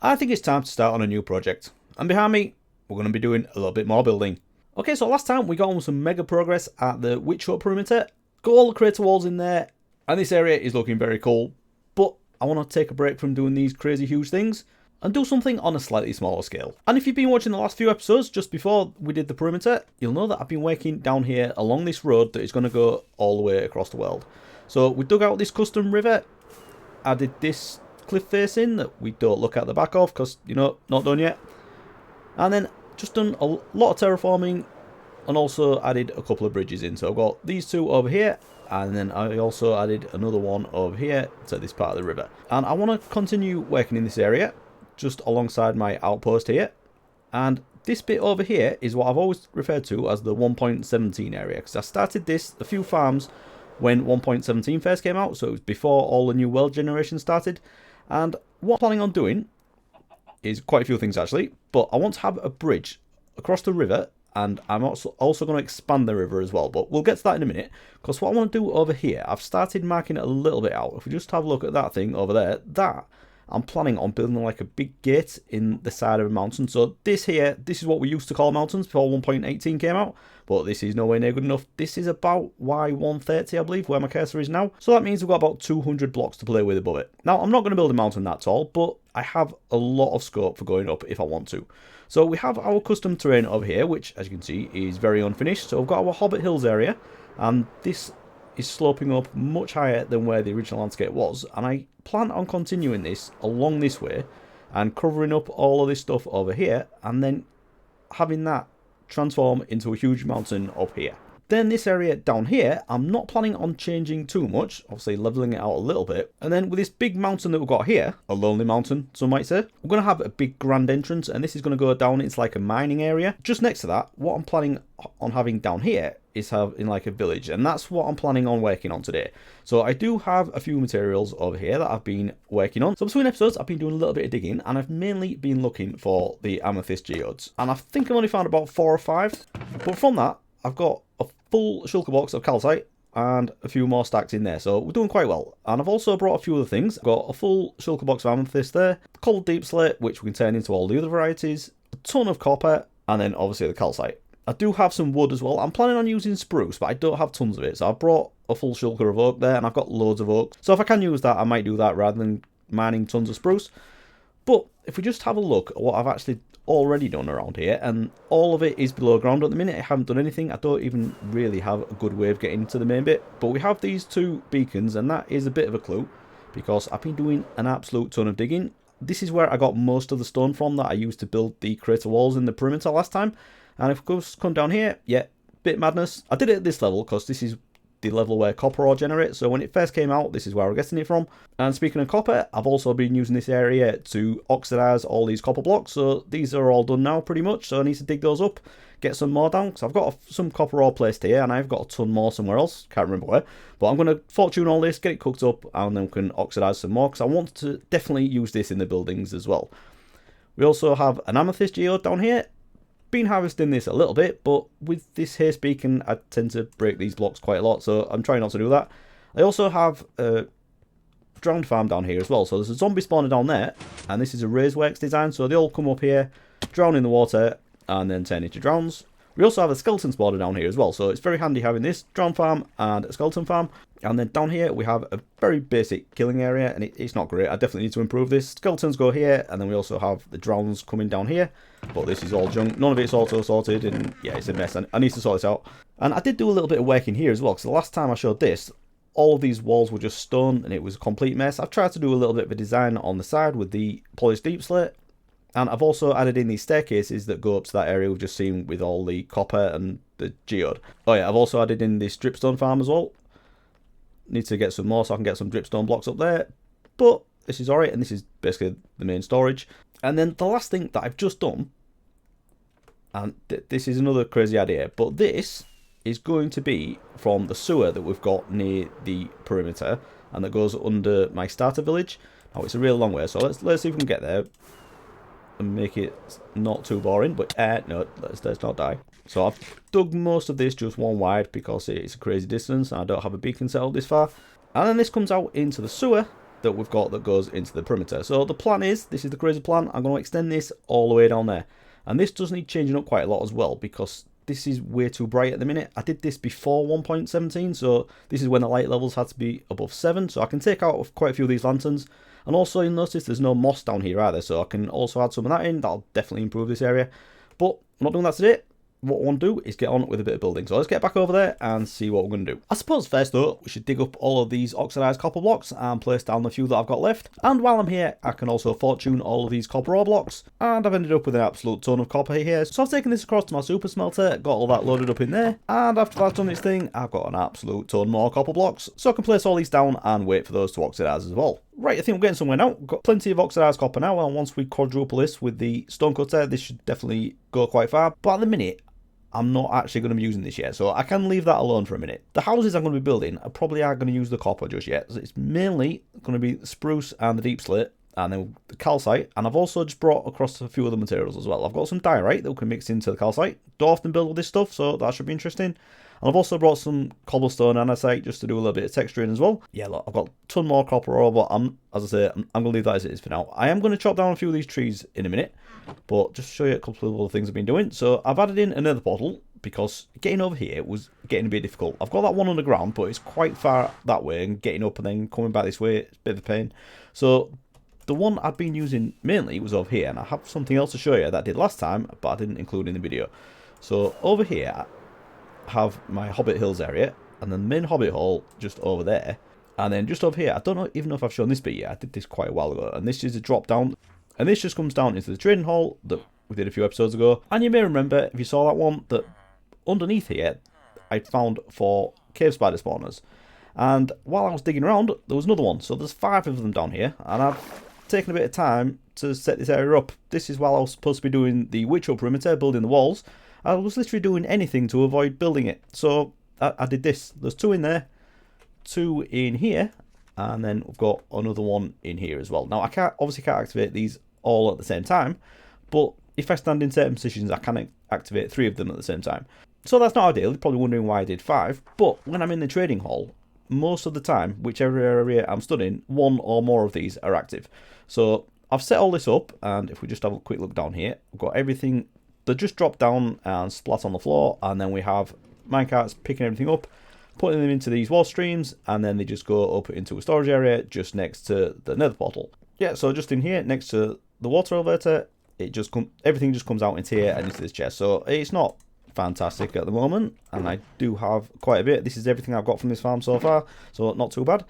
I think it's time to start on a new project. And behind me, we're going to be doing a little bit more building. Okay, so last time we got on some mega progress at the witch hut perimeter. Got all the crater walls in there, and this area is looking very cool. But I want to take a break from doing these crazy huge things and do something on a slightly smaller scale. And if you've been watching the last few episodes, just before we did the perimeter, you'll know that I've been working down here along this road that is going to go all the way across the world. So we dug out this custom river, added this cliff face in that we don't look at the back of because, you know, not done yet. And then just done a lot of terraforming and also added a couple of bridges in. So I've got these two over here, and then I also added another one over here to this part of the river. And I want to continue working in this area just alongside my outpost here. And this bit over here is what I've always referred to as the 1.17 area, because I started this a few farms when 1.17 first came out, so it was before all the new world generation started. And what I'm planning on doing is quite a few things actually, but I want to have a bridge across the river, and I'm also going to expand the river as well, but we'll get to that in a minute. Because what I want to do over here, I've started marking it a little bit out. If we just have a look at that thing over there, that I'm planning on building like a big gate in the side of a mountain. So this here, this is what we used to call mountains before 1.18 came out, but this is nowhere near good enough. This is about Y130, I believe, where my cursor is now. So that means we've got about 200 blocks to play with above it. Now, I'm not going to build a mountain that tall, but I have a lot of scope for going up if I want to. So we have our custom terrain over here, which, as you can see, is very unfinished. So we've got our Hobbit Hills area, and this is sloping up much higher than where the original landscape was. And I plan on continuing this along this way and covering up all of this stuff over here, and then having that transform into a huge mountain up here. Then this area down here, I'm not planning on changing too much, obviously leveling it out a little bit. And then with this big mountain that we've got here, a lonely mountain, some might say, we're going to have a big grand entrance, and this is going to go down into like a mining area. Just next to that, what I'm planning on having down here is have in like a village, and that's what I'm planning on working on today. So I do have a few materials over here that I've been working on. So between episodes, I've been doing a little bit of digging, and I've mainly been looking for the amethyst geodes. And I think I've only found about 4 or 5, but from that, I've got a full shulker box of calcite and a few more stacks in there, so we're doing quite well. And I've also brought a few other things. I've got a full shulker box of amethyst there, cold deep slate, which we can turn into all the other varieties, a ton of copper, and then obviously the calcite. I do have some wood as well. I'm planning on using spruce, but I don't have tons of it, so I've brought a full shulker of oak there, and I've got loads of oak. So if I can use that, I might do that rather than mining tons of spruce. But if we just have a look at what I've actually already done around here, and all of it is below ground at the minute. I haven't done anything. I don't even really have a good way of getting to the main bit, but we have these 2 beacons, and that is a bit of a clue because I've been doing an absolute ton of digging. This is where I got most of the stone from that I used to build the crater walls in the perimeter last time. And of course, come down here, yeah, bit madness. I did it at this level because this is the level where copper ore generates, so when it first came out, this is where we're getting it from. And speaking of copper, I've also been using this area to oxidize all these copper blocks, so these are all done now pretty much, so I need to dig those up, get some more down, because I've got some copper ore placed here, and I've got a ton more somewhere else, can't remember where, but I'm going to fortune all this, get it cooked up, and then we can oxidize some more, because I want to definitely use this in the buildings as well. We also have an amethyst geode down here. Been harvesting this a little bit, but with this haste beacon I tend to break these blocks quite a lot, so I'm trying not to do that. I also have a drowned farm down here as well, so there's a zombie spawner down there, and this is a raise works design, so they all come up here, drown in the water, and then turn into drowns. We also have a skeleton spawner down here as well, so it's very handy having this drowned farm and a skeleton farm. And then down here we have a very basic killing area, and it's not great. I definitely need to improve this. Skeletons go here, and then we also have the drowns coming down here. But this is all junk. None of it's auto sorted, and yeah, it's a mess. I need to sort this out. And I did do a little bit of work in here as well, because the last time I showed this, all of these walls were just stone, and it was a complete mess. I've tried to do a little bit of a design on the side with the polished deep slate. And I've also added in these staircases that go up to that area we've just seen with all the copper and the geode. Oh yeah, I've also added in this dripstone farm as well. Need to get some more so I can get some dripstone blocks up there. But this is alright, and this is basically the main storage. And then the last thing that I've just done, and this is another crazy idea, but this is going to be from the sewer that we've got near the perimeter, and that goes under my starter village. Now it's a real long way, so let's see if we can get there and make it not too boring, but no, let's not die. So I've dug most of this just one wide because it's a crazy distance and I don't have a beacon set up this far. And then this comes out into the sewer, that we've got that goes into the perimeter. So the plan is, this is the crazy plan, I'm going to extend this all the way down there. And this does need changing up quite a lot as well, because this is way too bright at the minute. I did this before 1.17, so this is when the light levels had to be above 7, so I can take out quite a few of these lanterns. And also you'll notice there's no moss down here either, so I can also add some of that in. That'll definitely improve this area. But I'm not doing that today. What I want to do is get on with a bit of building. So let's get back over there and see what we're going to do. I suppose first though, we should dig up all of these oxidized copper blocks and place down the few that I've got left. And while I'm here, I can also fortune all of these copper ore blocks. And I've ended up with an absolute ton of copper here. So I've taken this across to my super smelter, got all that loaded up in there. And after that's done its thing, I've got an absolute ton more copper blocks. So I can place all these down and wait for those to oxidize as well. Right, I think we're getting somewhere now. We've got plenty of oxidized copper now, and once we quadruple this with the stone cutter, this should definitely go quite far. But at the minute, I'm not actually going to be using this yet, so I can leave that alone for a minute. The houses I'm going to be building, I probably aren't going to use the copper just yet. So it's mainly going to be the spruce and the deep slate, and then the calcite. And I've also just brought across a few other materials as well. I've got some diorite that we can mix into the calcite. Don't often build with this stuff, so that should be interesting. And I've also brought some cobblestone andesite just to do a little bit of texturing as well. Yeah, look, I've got a ton more copper ore, but as I say, I'm going to leave that as it is for now. I am going to chop down a few of these trees in a minute, but just to show you a couple of other things I've been doing. So I've added in another portal, because getting over here was getting a bit difficult. I've got that one underground, but it's quite far that way, and getting up and then coming back this way, it's a bit of a pain. So the one I've been using mainly was over here, and I have something else to show you that I did last time, but I didn't include in the video. So over here, have my Hobbit Hills area, and then the main Hobbit hole just over there, and then just over here, I don't even know if I've shown this bit yet. I did this quite a while ago, and this is a drop down, and this just comes down into the trading hall that we did a few episodes ago. And you may remember, if you saw that one, that underneath here I found 4 cave spider spawners, and while I was digging around there was another one, so there's 5 of them down here, and I've taken a bit of time to set this area up. This is while I was supposed to be doing the witch hut perimeter, building the walls. I was literally doing anything to avoid building it, so I did this. There's 2 in there, 2 in here, and then we've got another one in here as well. Now I obviously can't activate these all at the same time, but if I stand in certain positions I can activate 3 of them at the same time. So that's not ideal. You're probably wondering why I did 5, but when I'm in the trading hall, most of the time, whichever area I'm stood in, 1 or more of these are active. So I've set all this up, and if we just have a quick look down here, I've got everything that just drop down and splat on the floor, and then we have minecarts picking everything up, putting them into these wall streams, and then they just go up into a storage area just next to the nether portal. Yeah, so just in here next to the water elevator, everything just comes out into here and into this chest. So it's not fantastic at the moment, and I do have quite a bit. This is everything I've got from this farm so far, so not too bad.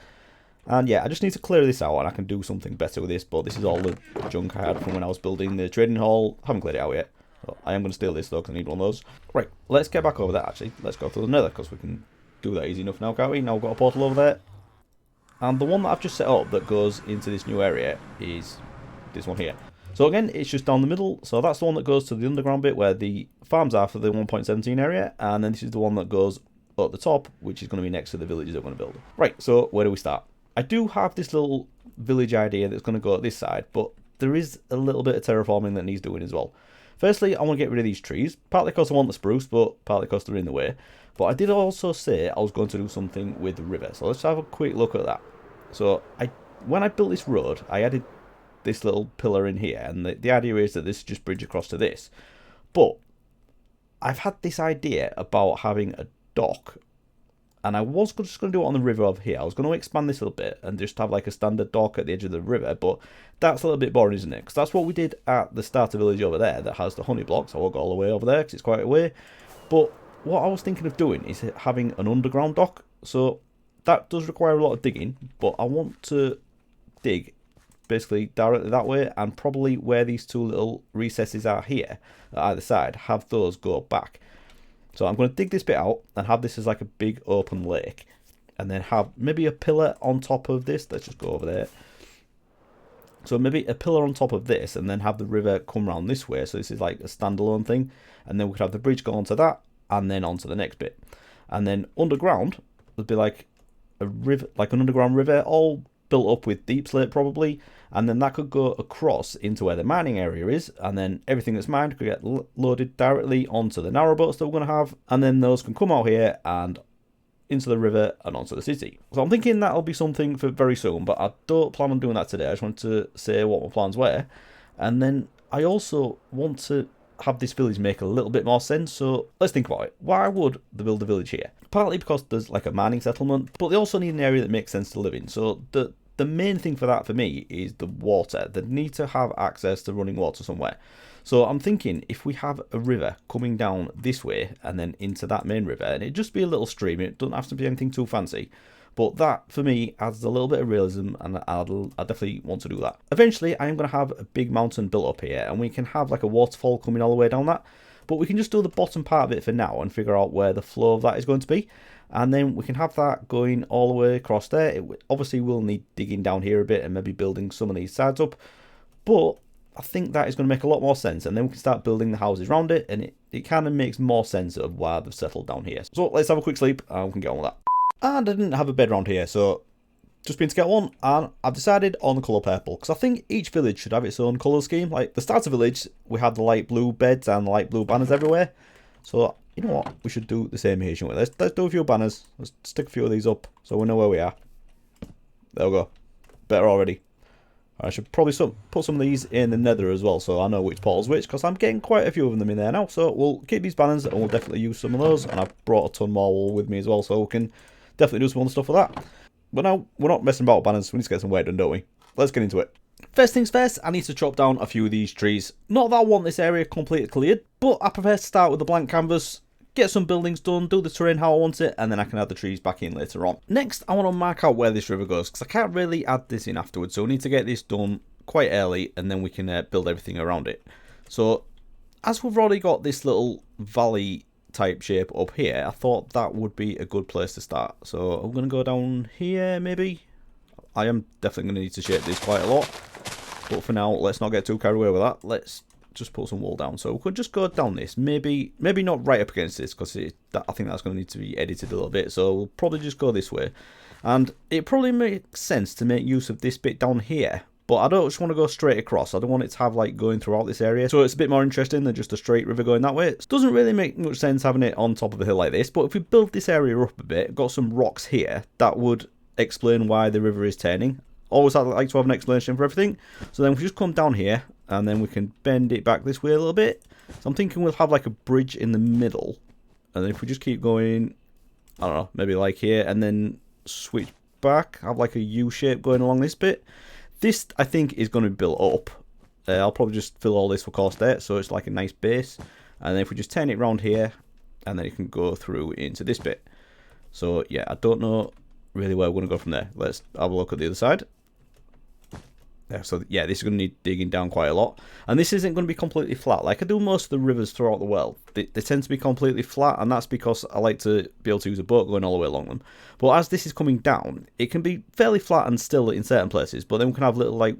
And yeah, I just need to clear this out, and I can do something better with this, but this is all the junk I had from when I was building the trading hall. Haven't cleared it out yet. So I am going to steal this though, because I need one of those. Right, let's get back over there actually. Let's go through the nether, because we can do that easy enough now, can't we? Now we've got a portal over there. And the one that I've just set up that goes into this new area is this one here. So again, it's just down the middle. So that's the one that goes to the underground bit where the farms are for the 1.17 area. And then this is the one that goes up the top, which is going to be next to the villages I'm going to build. Right, so where do we start? I do have this little village idea that's going to go at this side, but there is a little bit of terraforming that needs doing as well. Firstly, I want to get rid of these trees, partly because I want the spruce, but partly because they're in the way. But I did also say I was going to do something with the river, so let's have a quick look at that. So when I built this road, I added this little pillar in here, and the idea is that this just bridge across to this. But I've had this idea about having a dock, and I was just going to do it on the river over here. I was going to expand this a little bit and just have like a standard dock at the edge of the river, but that's a little bit boring, isn't it? Because that's what we did at the starter village over there that has the honey blocks. I won't go all the way over there because it's quite a way. But what I was thinking of doing is having an underground dock. So that does require a lot of digging, but I want to dig basically directly that way, and probably where these 2 little recesses are here at either side, have those go back. So I'm going to dig this bit out and have this as like a big open lake, and then have maybe a pillar on top of this. Let's just go over there. So maybe a pillar on top of this, and then have the river come around this way. So this is like a standalone thing, and then we could have the bridge go onto that, and then onto the next bit. And then underground would be like a river, like an underground river, all built up with deep slate probably, and then that could go across into where the mining area is, and then everything that's mined could get loaded directly onto the narrow boats that we're going to have, and then those can come out here and into the river and onto the city. So I'm thinking that'll be something for very soon, but I don't plan on doing that today. I just want to say what my plans were. And then I also want to have this village make a little bit more sense. So let's think about it. Why would they build a village here? Partly because there's like a mining settlement, but they also need an area that makes sense to live in. So the main thing for that for me is the water. They need to have access to running water somewhere. So I'm thinking if we have a river coming down this way and then into that main river, and it'd just be a little stream, it doesn't have to be anything too fancy. But that, for me, adds a little bit of realism, and I definitely want to do that. Eventually, I am going to have a big mountain built up here, and we can have like a waterfall coming all the way down that. But we can just do the bottom part of it for now and figure out where the flow of that is going to be. And then we can have that going all the way across there. It obviously will need digging down here a bit and maybe building some of these sides up. But I think that is going to make a lot more sense. And then we can start building the houses around it. And it kind of makes more sense of why they've settled down here. So let's have a quick sleep and we can get on with that. And I didn't have a bed around here, so just been to get one, and I've decided on the colour purple, because I think each village should have its own colour scheme. Like the starter village, we had the light blue beds and the light blue banners everywhere. So, you know what, we should do the same here, shouldn't we? Let's do a few banners. Let's stick a few of these up, so we know where we are. There we go. Better already. I should probably put some of these in the nether as well, so I know which portal's which, because I'm getting quite a few of them in there now. So we'll keep these banners, and we'll definitely use some of those, and I've brought a ton more wool with me as well, so we can definitely do some other stuff for that. But now, we're not messing about with banners. We need to get some work done, don't we? Let's get into it. First things first, I need to chop down a few of these trees. Not that I want this area completely cleared, but I prefer to start with a blank canvas, get some buildings done, do the terrain how I want it, and then I can add the trees back in later on. Next, I want to mark out where this river goes, because I can't really add this in afterwards, so we need to get this done quite early, and then we can build everything around it. So, as we've already got this little valley type shape up here, I thought that would be a good place to start. So I'm going to go down here maybe. I am definitely going to need to shape this quite a lot, but for now let's not get too carried away with that. Let's just put some wool down. So we could just go down this, maybe not right up against this, because I think that's going to need to be edited a little bit, so we'll probably just go this way. And it probably makes sense to make use of this bit down here, but I don't just want to go straight across. I don't want it to have like going throughout this area, so it's a bit more interesting than just a straight river going that way. It doesn't really make much sense having it on top of a hill like this, but if we build this area up a bit, got some rocks here, that would explain why the river is turning. Always like to have an explanation for everything. So then we just come down here, and then we can bend it back this way a little bit. So I'm thinking we'll have like a bridge in the middle, and then if we just keep going, I don't know, maybe like here, and then switch back, have like a U shape going along this bit. This, I think, is going to be built up. I'll probably just fill all this for course there, so it's like a nice base. And then if we just turn it around here, and then it can go through into this bit. So, yeah, I don't know really where we're going to go from there. Let's have a look at the other side. So, yeah, this is going to need digging down quite a lot. And this isn't going to be completely flat. Like I do most of the rivers throughout the world. They tend to be completely flat, and that's because I like to be able to use a boat going all the way along them. But as this is coming down, it can be fairly flat and still in certain places. But then we can have little, like,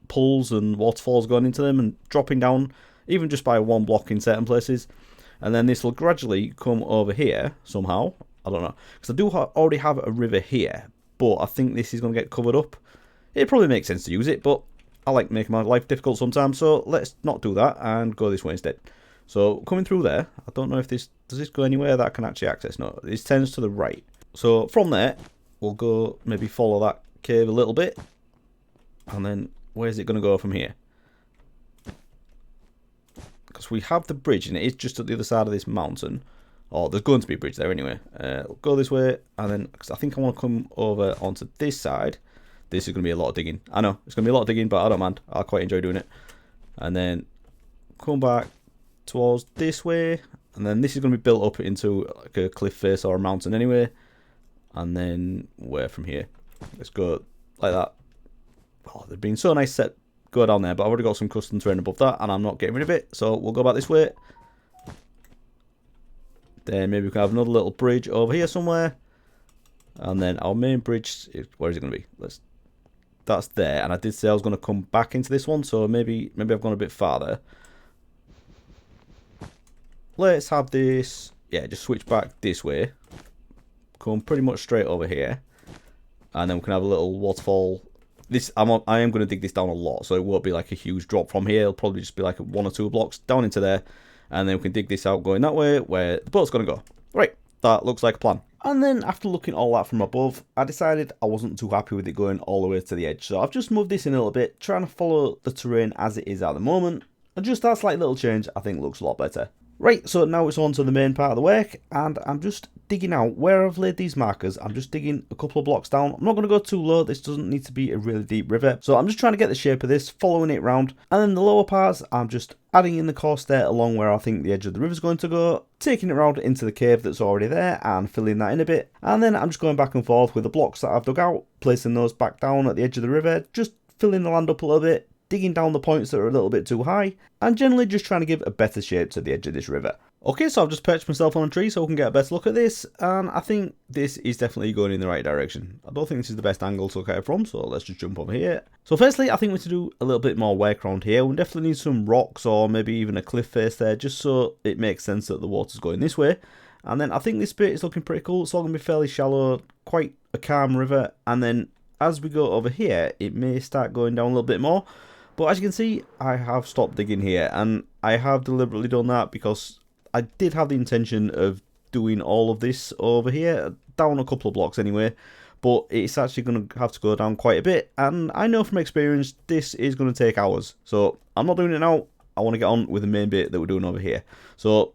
pools and waterfalls going into them and dropping down, even just by one block in certain places. And then this will gradually come over here somehow. I don't know. Because I do already have a river here, but I think this is going to get covered up. It probably makes sense to use it, but I like making my life difficult sometimes, so let's not do that and go this way instead. So coming through there, I don't know if does this go anywhere that I can actually access? No, this tends to the right. So from there, we'll go maybe follow that cave a little bit, and then where's it going to go from here? Because we have the bridge, and it is just at the other side of this mountain. Oh, there's going to be a bridge there anyway. We'll go this way, and then, because I think I want to come over onto this side. This is going to be a lot of digging. I know, it's going to be a lot of digging, but I don't mind. I quite enjoy doing it. And then come back towards this way. And then this is going to be built up into like a cliff face or a mountain anyway. And then where from here? Let's go like that. Oh, they've been so nice set. Go down there, but I've already got some custom terrain above that, and I'm not getting rid of it. So we'll go back this way. Then maybe we can have another little bridge over here somewhere. And then our main bridge, where is it going to be? That's there, and I did say I was going to come back into this one, so maybe I've gone a bit farther. Let's have this, yeah, just switch back this way. Come pretty much straight over here, and then we can have a little waterfall. I am going to dig this down a lot, so it won't be like a huge drop from here. It'll probably just be like 1 or 2 blocks down into there, and then we can dig this out going that way, where the boat's going to go. Right, that looks like a plan. And then after looking at all that from above, I decided I wasn't too happy with it going all the way to the edge. So I've just moved this in a little bit, trying to follow the terrain as it is at the moment. And just that slight little change I think looks a lot better. Right, so now it's on to the main part of the work, and I'm just digging out where I've laid these markers. I'm just digging a couple of blocks down. I'm not going to go too low, this doesn't need to be a really deep river. So I'm just trying to get the shape of this, following it round. And then the lower parts, I'm just adding in the course there along where I think the edge of the river is going to go, taking it round into the cave that's already there and filling that in a bit. And then I'm just going back and forth with the blocks that I've dug out, placing those back down at the edge of the river, just filling the land up a little bit, digging down the points that are a little bit too high, and generally just trying to give a better shape to the edge of this river. Okay, so I've just perched myself on a tree so I can get a better look at this, and I think this is definitely going in the right direction. I don't think this is the best angle to look at it from, so let's just jump over here. So firstly, I think we need to do a little bit more work around here. We definitely need some rocks or maybe even a cliff face there, just so it makes sense that the water's going this way. And then I think this bit is looking pretty cool. It's all going to be fairly shallow, quite a calm river, and then as we go over here, it may start going down a little bit more. But as you can see, I have stopped digging here, and I have deliberately done that because I did have the intention of doing all of this over here, down a couple of blocks anyway, but it's actually going to have to go down quite a bit, and I know from experience this is going to take hours, so I'm not doing it now. I want to get on with the main bit that we're doing over here. So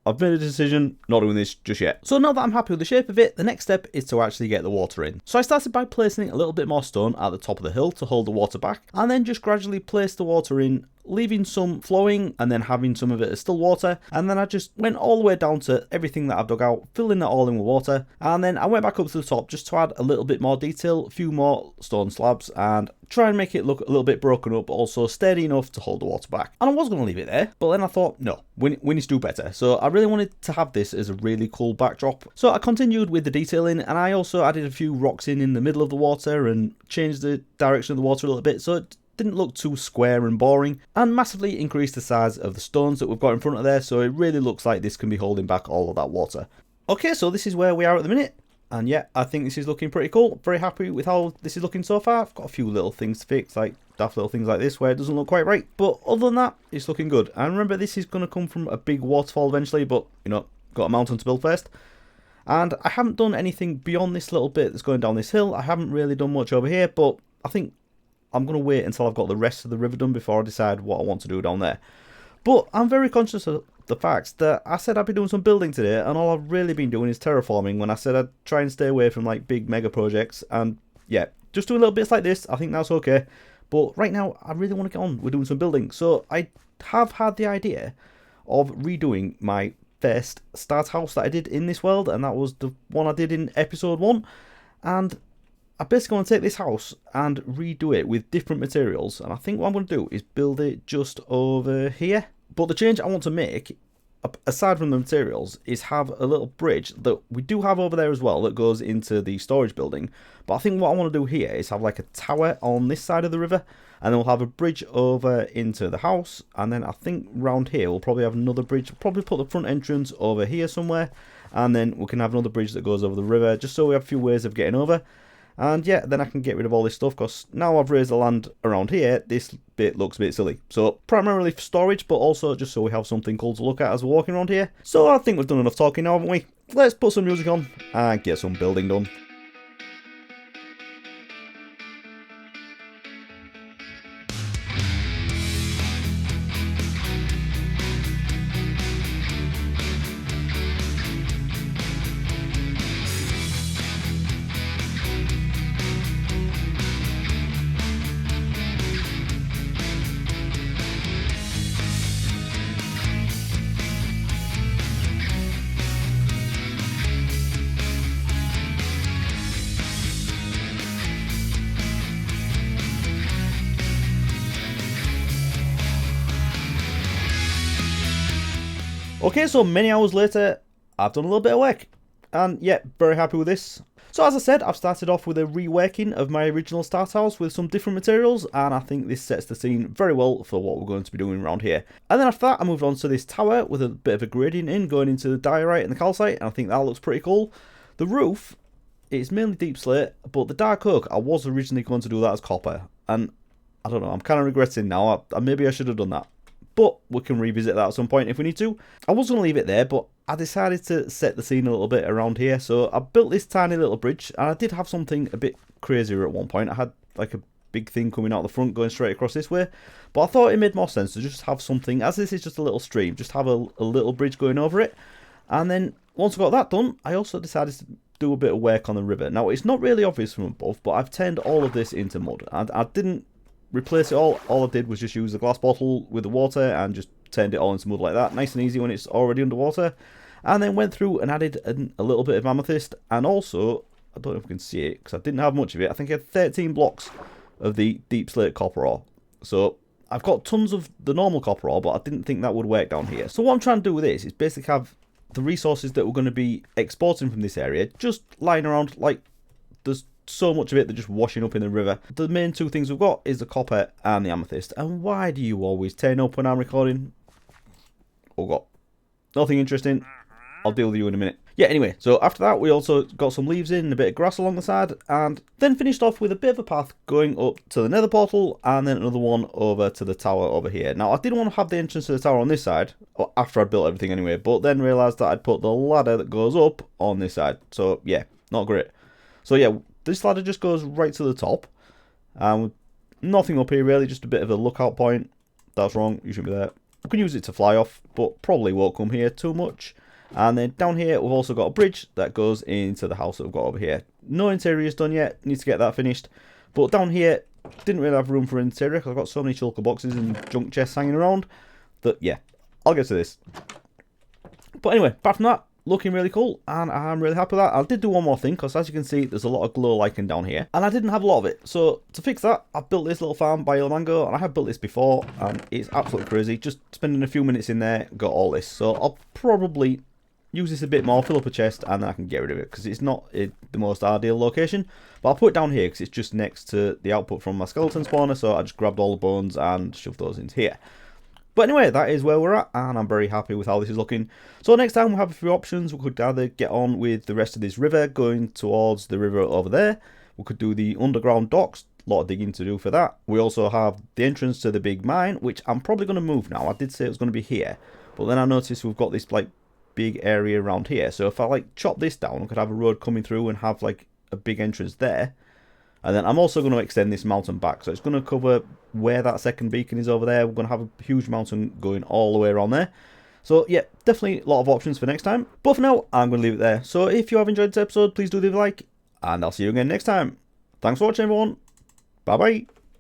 I've made a decision, not doing this just yet. So now that I'm happy with the shape of it, the next step is to actually get the water in. So I started by placing a little bit more stone at the top of the hill to hold the water back, and then just gradually place the water in, leaving some flowing and then having some of it as still water. And then I just went all the way down to everything that I've dug out, filling that all in with water. And then I went back up to the top just to add a little bit more detail, a few more stone slabs, and try and make it look a little bit broken up, but also steady enough to hold the water back. And I was going to leave it there, but then I thought, no, we need to do better. So I really wanted to have this as a really cool backdrop. So I continued with the detailing, and I also added a few rocks in the middle of the water and changed the direction of the water a little bit, so it didn't look too square and boring, and massively increased the size of the stones that we've got in front of there, so it really looks like this can be holding back all of that water. Okay, so this is where we are at the minute, and yeah, I think this is looking pretty cool. Very happy with how this is looking so far. I've got a few little things to fix, like daft little things like this where it doesn't look quite right, but other than that, it's looking good. And remember, this is going to come from a big waterfall eventually, but you know, got a mountain to build first. And I haven't done anything beyond this little bit that's going down this hill. I haven't really done much over here, but I think I'm going to wait until I've got the rest of the river done before I decide what I want to do down there. But I'm very conscious of the fact that I said I'd be doing some building today, and all I've really been doing is terraforming when I said I'd try and stay away from like big mega projects. And yeah, just doing little bits like this, I think that's okay. But right now, I really want to get on with doing some building. So I have had the idea of redoing my first start house that I did in this world, and that was the one I did in episode 1. And I basically want to take this house and redo it with different materials, and I think what I'm going to do is build it just over here. But the change I want to make, aside from the materials, is have a little bridge that we do have over there as well that goes into the storage building. But I think what I want to do here is have like a tower on this side of the river, and then we'll have a bridge over into the house, and then I think round here we'll probably have another bridge. Probably put the front entrance over here somewhere, and then we can have another bridge that goes over the river, just so we have a few ways of getting over. And yeah, then I can get rid of all this stuff, because now I've raised the land around here, this bit looks a bit silly. So primarily for storage, but also just so we have something cool to look at as we're walking around here. So I think we've done enough talking now, haven't we? Let's put some music on and get some building done. Okay, so many hours later, I've done a little bit of work, and yeah, very happy with this. So as I said, I've started off with a reworking of my original start house with some different materials, and I think this sets the scene very well for what we're going to be doing around here. And then after that, I moved on to this tower with a bit of a gradient in, going into the diorite and the calcite, and I think that looks pretty cool. The roof, it's mainly deep slate, but the dark oak, I was originally going to do that as copper, and I don't know, I'm kind of regretting now. Maybe I should have done that. but we can revisit that at some point if we need to. I was going to leave it there, but I decided to set the scene a little bit around here. So I built this tiny little bridge, and I did have something a bit crazier at one point. I had like a big thing coming out the front going straight across this way, but I thought it made more sense to just have something, as this is just a little stream, just have a little bridge going over it. And then once I got that done, I also decided to do a bit of work on the river. Now it's not really obvious from above, but I've turned all of this into mud, and I didn't replace it all I did was just use the glass bottle with the water and just turned it all into mud like that, nice and easy when it's already underwater. And then went through and added a little bit of amethyst, and also, I don't know if you can see it because I didn't have much of it, I think I had 13 blocks of the deep slate copper ore. So I've got tons of the normal copper ore, but I didn't think that would work down here. So what I'm trying to do with this is basically have the resources that we're going to be exporting from this area just lying around. Like, there's so much of it, they're just washing up in the river. The main two things we've got is the copper and the amethyst. And why do you always turn up when I'm recording? Oh god, nothing interesting. I'll deal with you in a minute. Yeah, anyway, so after that we also got some leaves in, a bit of grass along the side, and then finished off with a bit of a path going up to the nether portal, and then another one over to the tower over here. Now I didn't want to have the entrance to the tower on this side, or after I'd built everything anyway, but then realised that I'd put the ladder that goes up on this side. So yeah, not great. So yeah, this ladder just goes right to the top, and nothing up here really, just a bit of a lookout point. That's wrong, you shouldn't be there. I can use it to fly off, but probably won't come here too much. And then down here we've also got a bridge that goes into the house that we've got over here. No interior is done yet, need to get that finished. But down here, didn't really have room for interior because I've got so many shulker boxes and junk chests hanging around that, yeah, I'll get to this. But anyway, apart from that, looking really cool, and I'm really happy with that. I did do one more thing, because as you can see, there's a lot of glow lichen down here, and I didn't have a lot of it. So to fix that, I built this little farm by Mango, and I have built this before, and it's absolutely crazy. Just spending a few minutes in there, got all this. So I'll probably use this a bit more, fill up a chest, and then I can get rid of it, because it's not the most ideal location. But I'll put it down here, because it's just next to the output from my skeleton spawner, so I just grabbed all the bones and shoved those into here. But anyway, that is where we're at, and I'm very happy with how this is looking. So next time we'll have a few options. We could either get on with the rest of this river, going towards the river over there. We could do the underground docks, a lot of digging to do for that. We also have the entrance to the big mine, which I'm probably going to move now. I did say it was going to be here, but then I noticed we've got this like big area around here. So if I like chop this down, I could have a road coming through and have like a big entrance there. And then I'm also going to extend this mountain back. So it's going to cover where that second beacon is over there. We're going to have a huge mountain going all the way around there. So yeah, definitely a lot of options for next time. But for now, I'm going to leave it there. So if you have enjoyed this episode, please do leave a like. And I'll see you again next time. Thanks for watching, everyone. Bye bye.